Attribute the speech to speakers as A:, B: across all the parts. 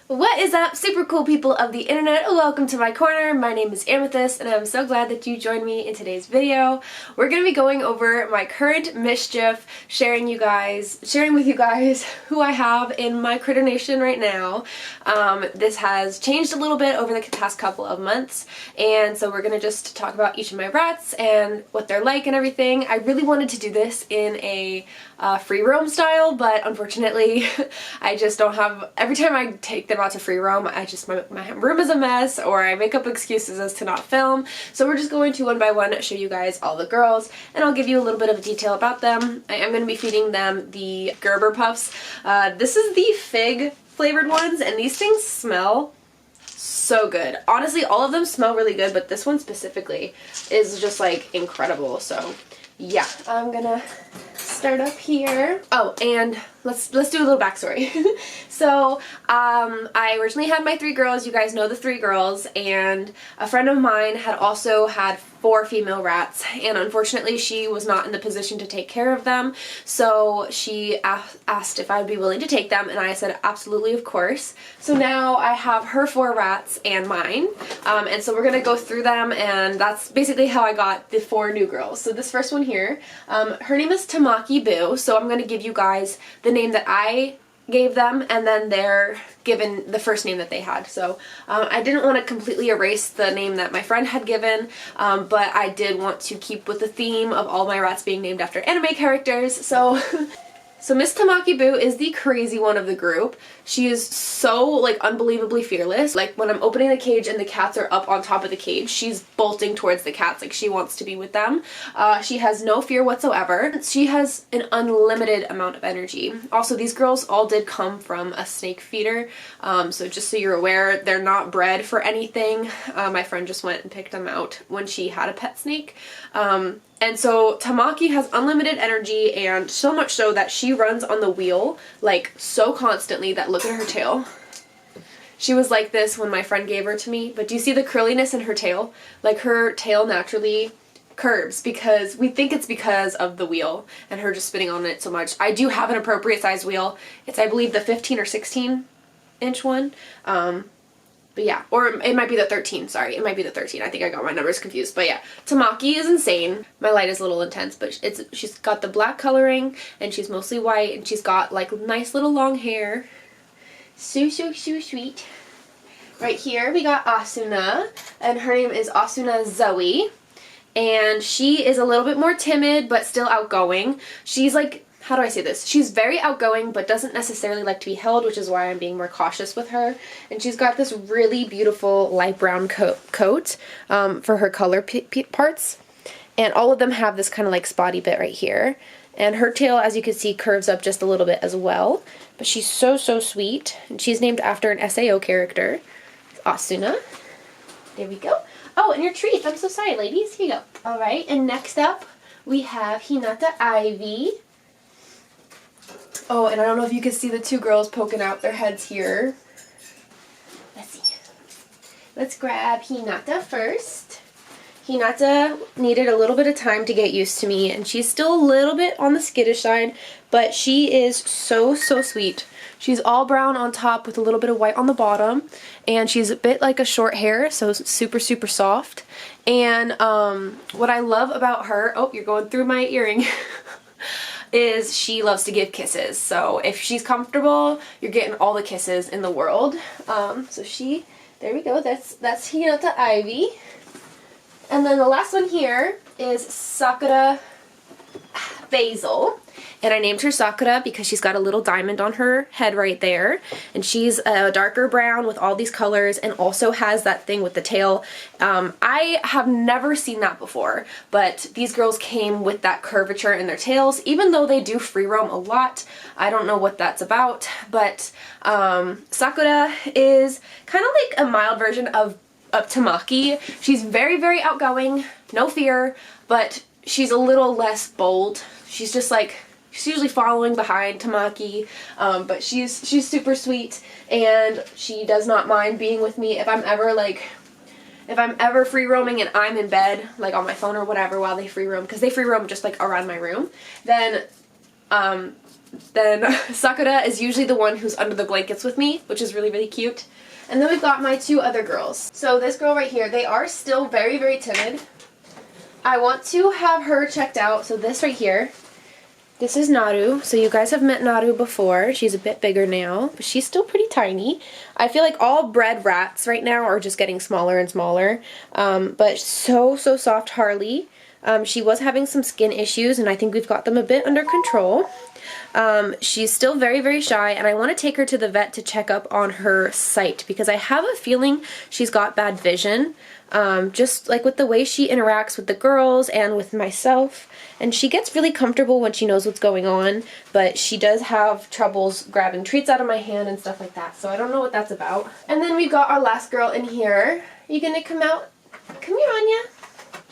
A: What is up, super cool people of the internet? Welcome to my corner. My name is Amethyst and I'm so glad that you joined me in today's video. We're going to be going over my current mischief, sharing with you guys who I have in my Critter Nation right now. This has changed a little bit over the past couple of months, and so we're going to just talk about each of my rats and what they're like and everything. I really wanted to do this in a free roam style, but unfortunately I just don't have, every time I take them out to free roam, my room is a mess, or I make up excuses as to not film. So we're just going to one by one show you guys all the girls, and I'll give you a little bit of detail about them. I am going to be feeding them the Gerber Puffs. This is the fig flavored ones, and these things smell so good. Honestly, all of them smell really good, but this one specifically is just like incredible. So yeah, I'm gonna start up here. Oh, and let's do a little backstory. So I originally had my 3 girls. You guys know the 3 girls, and a friend of mine had also had 4 female rats, and unfortunately she was not in the position to take care of them, so she asked if I would be willing to take them, and I said absolutely, of course. So now I have her 4 rats and mine, and so we're gonna go through them, and that's basically how I got the 4 new girls. So this first one here, her name is Tamaki Boo, so I'm gonna give you guys the name that I gave them, and then they're given the first name that they had. So I didn't want to completely erase the name that my friend had given, but I did want to keep with the theme of all my rats being named after anime characters. So So Miss Tamaki Boo is the crazy one of the group. She is so, like, unbelievably fearless. Like, when I'm opening the cage and the cats are up on top of the cage, she's bolting towards the cats, like she wants to be with them. She has no fear whatsoever. She has an unlimited amount of energy. Also, these girls all did come from a snake feeder, so just so you're aware, they're not bred for anything. My friend just went and picked them out when she had a pet snake. And so Tamaki has unlimited energy, and so much so that she runs on the wheel like so constantly that look at her tail. She was like this when my friend gave her to me, but do you see the curliness in her tail? Like, her tail naturally curves because we think it's because of the wheel and her just spinning on it so much. I do have an appropriate size wheel. It's, I believe, the 15 or 16 inch one. But yeah, or it might be the 13, sorry, it might be the 13. I think I got my numbers confused. But yeah, Tamaki is insane. My light is a little intense, but she's got the black coloring, and she's mostly white, and she's got like nice little long hair. So sweet. Right here we got Asuna, and her name is Asuna Zoe. And she is a little bit more timid, but still outgoing. She's like, how do I say this? She's very outgoing, but doesn't necessarily like to be held, which is why I'm being more cautious with her. And she's got this really beautiful light brown coat for her color parts. And all of them have this kind of like spotty bit right here. And her tail, as you can see, curves up just a little bit as well. But she's so sweet. And she's named after an SAO character, Asuna. There we go. Oh, and your treats. I'm so sorry, ladies. Here you go. All right, and next up, we have Hinata Ivy. Oh, and I don't know if you can see the 2 girls poking out their heads here. Let's see. Let's grab Hinata first. Hinata needed a little bit of time to get used to me, and she's still a little bit on the skittish side, but she is so sweet. She's all brown on top with a little bit of white on the bottom, and she's a bit like a short hair, so super soft. And what I love about her, oh, you're going through my earring, is she loves to give kisses. So if she's comfortable, you're getting all the kisses in the world. So there we go, that's Hinata Ivy. And then the last one here is Sakura Basil. And I named her Sakura because she's got a little diamond on her head right there. And she's a darker brown with all these colors, and also has that thing with the tail. I have never seen that before, but these girls came with that curvature in their tails, even though they do free roam a lot. I don't know what that's about, but Sakura is kind of like a mild version of Tamaki. She's very outgoing, no fear, but she's a little less bold. She's just like, she's usually following behind Tamaki, but she's super sweet, and she does not mind being with me if I'm ever free roaming and I'm in bed, like on my phone or whatever, while they free roam, because they free roam just like around my room. Then then Sakura is usually the one who's under the blankets with me, which is really, really cute. And then we've got my two other girls. So this girl right here, they are still very, very timid. I want to have her checked out. So this right here, this is Naru. So you guys have met Naru before. She's a bit bigger now, but she's still pretty tiny. I feel like all bred rats right now are just getting smaller and smaller. But so soft Harley. She was having some skin issues, and I think we've got them a bit under control. She's still very, very shy, and I want to take her to the vet to check up on her sight, because I have a feeling she's got bad vision, just like with the way she interacts with the girls and with myself. And she gets really comfortable when she knows what's going on, but she does have troubles grabbing treats out of my hand and stuff like that, so I don't know what that's about. And then we've got our last girl in here. Are you gonna come out? Come here, Anya.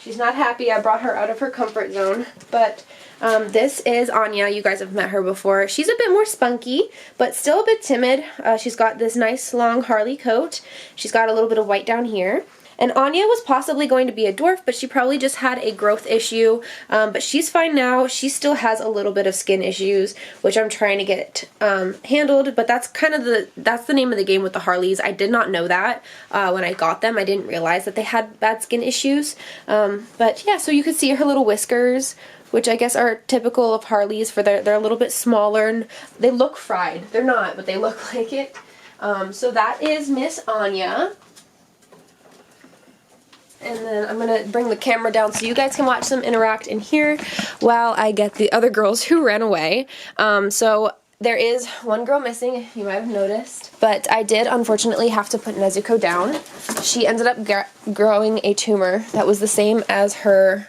A: She's not happy. I brought her out of her comfort zone, but this is Anya. You guys have met her before. She's a bit more spunky, but still a bit timid. She's got this nice long Harley coat. She's got a little bit of white down here. And Anya was possibly going to be a dwarf, but she probably just had a growth issue. But she's fine now. She still has a little bit of skin issues, which I'm trying to get handled. But that's kind of the name of the game with the Harleys. I did not know that when I got them. I didn't realize that they had bad skin issues. But yeah, so you can see her little whiskers, which I guess are typical of Harleys. They're a little bit smaller and they look fried. They're not, but they look like it. So that is Miss Anya. And then I'm going to bring the camera down so you guys can watch them interact in here while I get the other girls who ran away. So there is one girl missing, you might have noticed. But I did unfortunately have to put Nezuko down. She ended up growing a tumor that was the same as her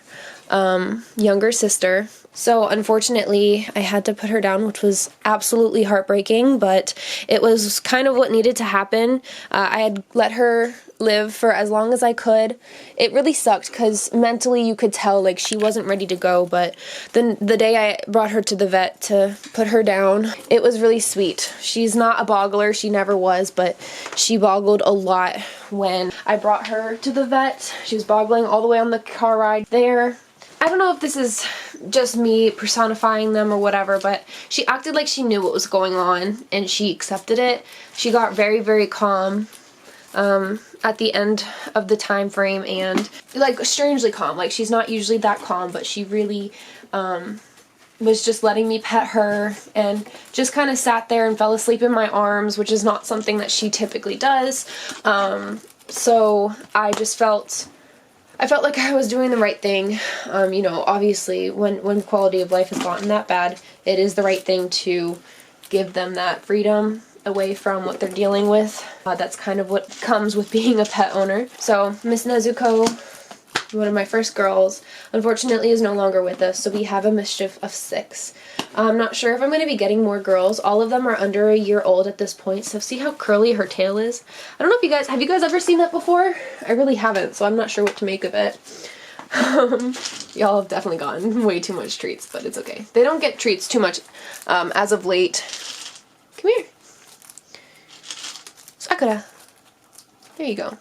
A: younger sister. So unfortunately, I had to put her down, which was absolutely heartbreaking, but it was kind of what needed to happen. I had let her live for as long as I could. It really sucked because mentally you could tell like she wasn't ready to go, but then the day I brought her to the vet to put her down, it was really sweet. She's not a boggler, she never was, but she boggled a lot when I brought her to the vet. She was boggling all the way on the car ride there. I don't know if this is just me personifying them or whatever, but she acted like she knew what was going on and she accepted it. She got very, very calm at the end of the time frame, and like strangely calm. Like she's not usually that calm, but she really was just letting me pet her and just kind of sat there and fell asleep in my arms, which is not something that she typically does. So I just felt like I was doing the right thing. You know, obviously when quality of life has gotten that bad, it is the right thing to give them that freedom away from what they're dealing with. That's kind of what comes with being a pet owner. So Miss Nezuko, one of my first girls, unfortunately is no longer with us, so we have a mischief of 6. I'm not sure if I'm going to be getting more girls. All of them are under a year old at this point, so see how curly her tail is? I don't know if have you guys ever seen that before? I really haven't, so I'm not sure what to make of it. Y'all have definitely gotten way too much treats, but it's okay. They don't get treats too much as of late. Come here. Sakura. There you go.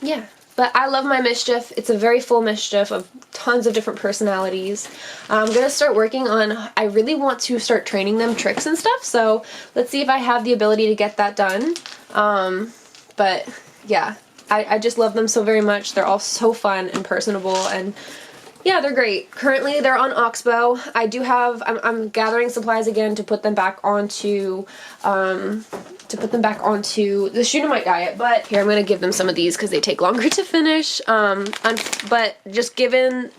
A: Yeah. But I love my mischief. It's a very full mischief of tons of different personalities. I'm going to start working on, I really want to start training them tricks and stuff, so let's see if I have the ability to get that done. But yeah, I just love them so very much. They're all so fun and personable, and yeah, they're great. Currently, they're on Oxbow. I do have, I'm gathering supplies again to put them back onto, the Shunammite diet, but here I'm going to give them some of these because they take longer to finish. But just given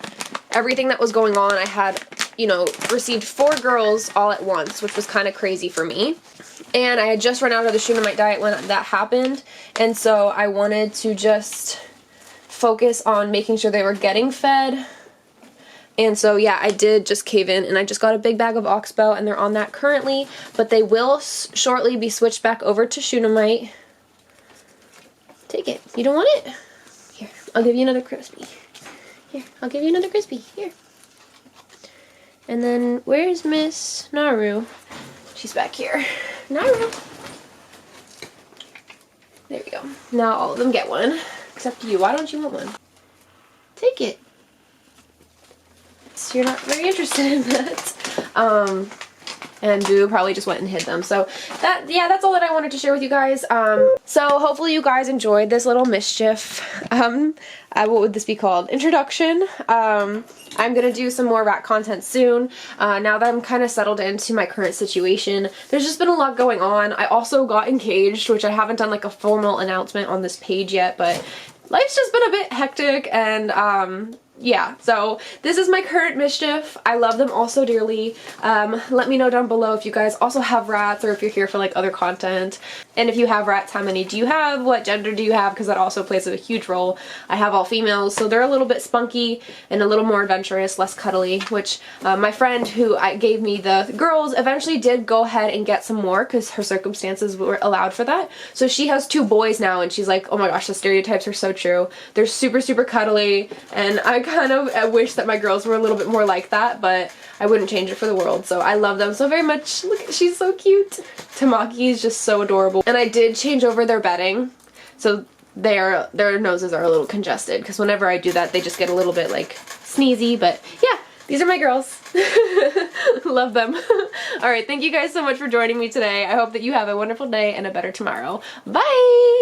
A: everything that was going on, I had, you know, received 4 girls all at once, which was kind of crazy for me. And I had just run out of the Shunammite diet when that happened, and so I wanted to just focus on making sure they were getting fed. And so yeah, I did just cave in, and I just got a big bag of Oxbow, and they're on that currently, but they will shortly be switched back over to Shunammite. Take it. You don't want it? Here, I'll give you another crispy. Here, I'll give you another crispy. Here. And then, where's Miss Naru? She's back here. Naru! There we go. Now all of them get one, except you. Why don't you want one? Take it. you're not very interested in that. And Boo probably just went and hid them. So that's all that I wanted to share with you guys. So hopefully you guys enjoyed this little mischief. What would this be called? Introduction. I'm gonna do some more rat content soon. Now that I'm kind of settled into my current situation, there's just been a lot going on. I also got engaged, which I haven't done like a formal announcement on this page yet, but life's just been a bit hectic, and yeah, so this is my current mischief. I love them all so dearly. Let me know down below if you guys also have rats, or if you're here for like other content. And if you have rats, how many do you have? What gender do you have? Because that also plays a huge role. I have all females, so they're a little bit spunky and a little more adventurous, less cuddly, which my friend who gave me the girls eventually did go ahead and get some more because her circumstances were allowed for that. So she has 2 boys now, and she's like, oh my gosh, the stereotypes are so true. They're super, super cuddly, and I kind of wish that my girls were a little bit more like that, but I wouldn't change it for the world. So I love them so very much. Look, she's so cute. Tamaki is just so adorable. And I did change over their bedding, so their noses are a little congested, because whenever I do that they just get a little bit like sneezy. But yeah, these are my girls. Love them. Alright, thank you guys so much for joining me today. I hope that you have a wonderful day and a better tomorrow. Bye!